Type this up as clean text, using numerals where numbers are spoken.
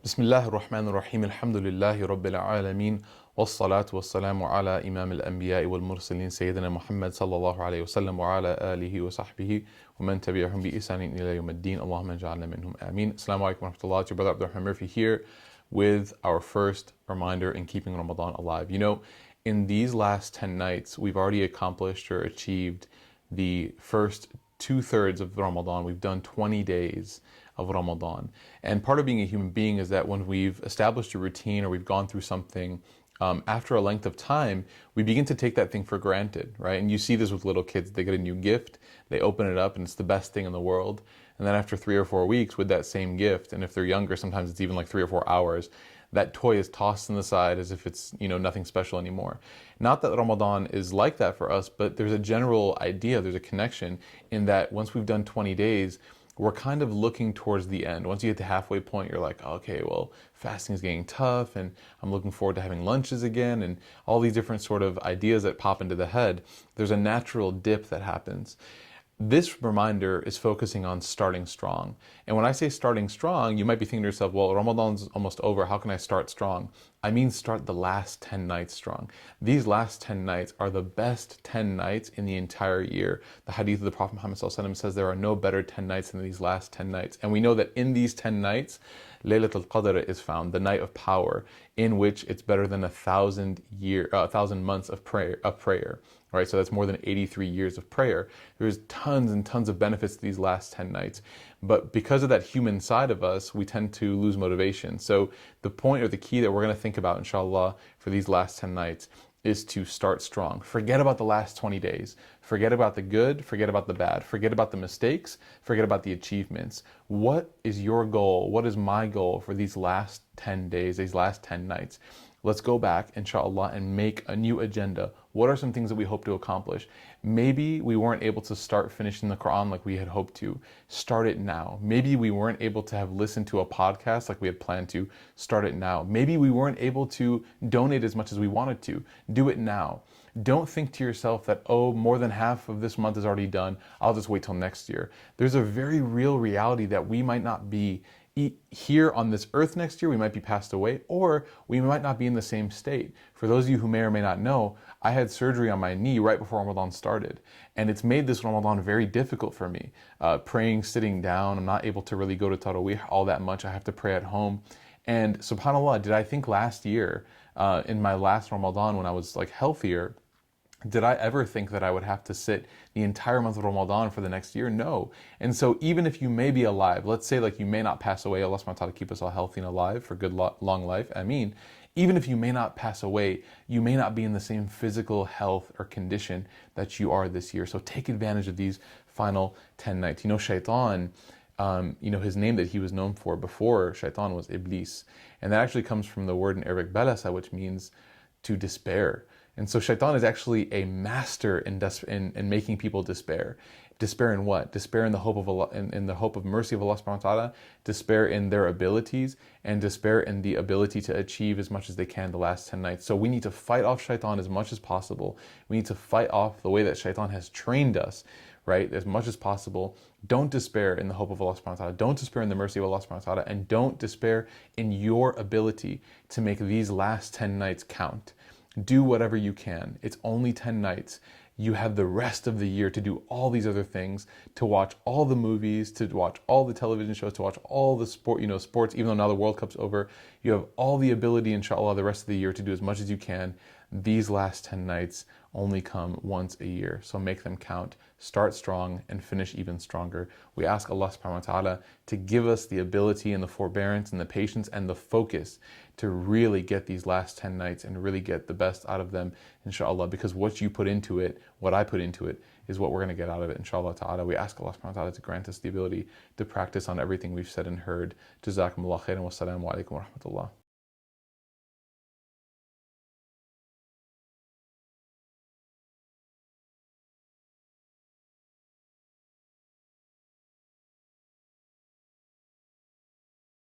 Bismillah ar-Rahman ar-Rahim. Alhamdulillahi Rabbil Alameen. Wassalatu wassalamu ala Imam al-Anbiya wal Mursaleen Sayyidina Muhammad sallallahu alayhi wa sallam wa ala alihi wa sahbihi wa man tabi'ahum bi ihsanin ila yawm ad-din. Allahumma ja'alna minhum. Ameen. Assalamu alaikum wa rahmatullah. It's your brother AbdelRahman Murphy here with our first reminder in keeping Ramadan alive. You know, in these last 10 nights, we've already accomplished or achieved the first 2/3 of Ramadan. We've done 20 days of Ramadan. And part of being a human being is that when we've established a routine or we've gone through something, after a length of time, we begin to take that thing for granted, right? And you see this with little kids. They get a new gift, they open it up, and it's the best thing in the world. And then after 3 or 4 weeks with that same gift, and if they're younger, sometimes it's even like 3 or 4 hours, that toy is tossed on the side as if it's, nothing special anymore. Not that Ramadan is like that for us, but there's a general idea, there's a connection in that once we've done 20 days, we're kind of looking towards the end. Once you get to halfway point, you're like, okay, well, fasting is getting tough, and I'm looking forward to having lunches again, and all these different sort of ideas that pop into the head. There's a natural dip that happens. This reminder is focusing on starting strong. And when I say starting strong, you might be thinking to yourself, well, Ramadan's almost over. How can I start strong? I mean, start the last 10 nights strong. These last 10 nights are the best 10 nights in the entire year. The hadith of the Prophet Muhammad ﷺ says there are no better 10 nights than these last 10 nights. And we know that in these 10 nights, Laylatul Qadr is found, the night of power, in which it's better than 1,000 months of prayer. Right, so that's more than 83 years of prayer. There's tons and tons of benefits to these last 10 nights. But because of that human side of us, we tend to lose motivation. So the point or the key that we're going to think about, inshallah, for these last 10 nights is to start strong. Forget about the last 20 days. Forget about the good, forget about the bad. Forget about the mistakes, forget about the achievements. What is your goal? What is my goal for these last 10 days, these last 10 nights? Let's go back, inshallah, and make a new agenda. What are some things that we hope to accomplish? Maybe we weren't able to start finishing the Quran like we had hoped to. Start it now. Maybe we weren't able to have listened to a podcast like we had planned to. Start it now. Maybe we weren't able to donate as much as we wanted to. Do it now. Don't think to yourself that, oh, more than half of this month is already done. I'll just wait till next year. There's a very real reality that we might not be here on this earth next year. We might be passed away, or we might not be in the same state. For those of you who may or may not know, I had surgery on my knee right before Ramadan started, and it's made this Ramadan very difficult for me. Praying sitting down, I'm not able to really go to Taraweeh all that much. I have to pray at home. And subhanAllah, did I think last year, in my last Ramadan when I was like healthier, did I ever think that I would have to sit the entire month of Ramadan for the next year? No. And so even if you may be alive, let's say like you may not pass away, Allah subhanahu wa ta'ala keep us all healthy and alive for good long life, ameen. Even if you may not pass away, you may not be in the same physical health or condition that you are this year. So take advantage of these final 10 nights. Shaitan, his name that he was known for before Shaitan was Iblis. And that actually comes from the word in Arabic, balasa, which means to despair. And so Shaitan is actually a master in making people despair. Despair in what? Despair in the hope of Allah, in the hope of mercy of Allah subhanahu wa ta'ala, despair in their abilities, and despair in the ability to achieve as much as they can the last 10 nights. So we need to fight off Shaitan as much as possible. We need to fight off the way that Shaitan has trained us, right, as much as possible. Don't despair in the hope of Allah subhanahu wa ta'ala. Don't despair in the mercy of Allah subhanahu wa ta'ala. And don't despair in your ability to make these last 10 nights count. Do whatever you can. It's only 10 nights. You have the rest of the year to do all these other things, to watch all the movies, to watch all the television shows, to watch all the sports, even though now the World Cup's over. You have all the ability, inshallah, the rest of the year to do as much as you can. These last 10 nights only come once a year, so make them count. Start strong and finish even stronger. We ask Allah subhanahu wa ta'ala to give us the ability and the forbearance and the patience and the focus to really get these last 10 nights and really get the best out of them, inshallah, because what you put into it, what I put into it, is what we're going to get out of it, inshallah ta'ala. We ask Allah subhanahu wa ta'ala to grant us the ability to practice on everything we've said and heard. Jazakumullah khairan wa assalamu alaikum wa rahmatullah.